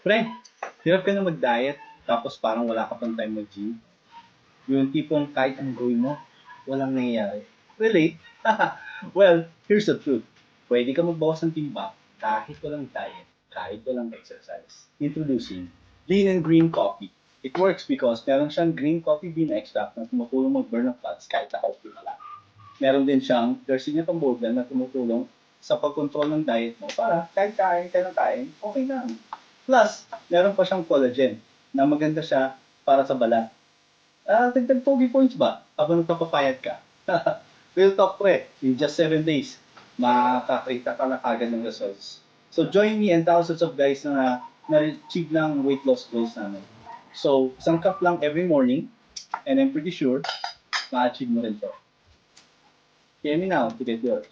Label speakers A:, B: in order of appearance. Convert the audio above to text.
A: Pre, hirap ka na mag-diet, tapos parang wala ka pang time mag-gym. Yung tipong kahit ang gawin mo, walang nangyayari. Relate? Well, here's the truth. Pwede ka magbawas ng timbang kahit walang diet, kahit walang exercise. Introducing Lean and Green Coffee. It works because meron siyang green coffee bean extract na tumutulong mag-burn ng fats kahit naka-off ka lang. Meron din siyang quercetin pambolden na tumutulong sa pagkontrol ng diet mo para kahit kain ka ng kain, okay lang. Plus, meron pa siyang collagen na maganda siya para sa balat. Dagdag pogi points ba habang nagpapapayat ka? Real talk pre, in just 7 days, makakakita ka na kagad ng results. So join me and thousands of guys na na-achieve ng weight loss goals namin. So, isang cup lang every morning, and I'm pretty sure, ma-achieve mo rin to. Hear me now to get yours.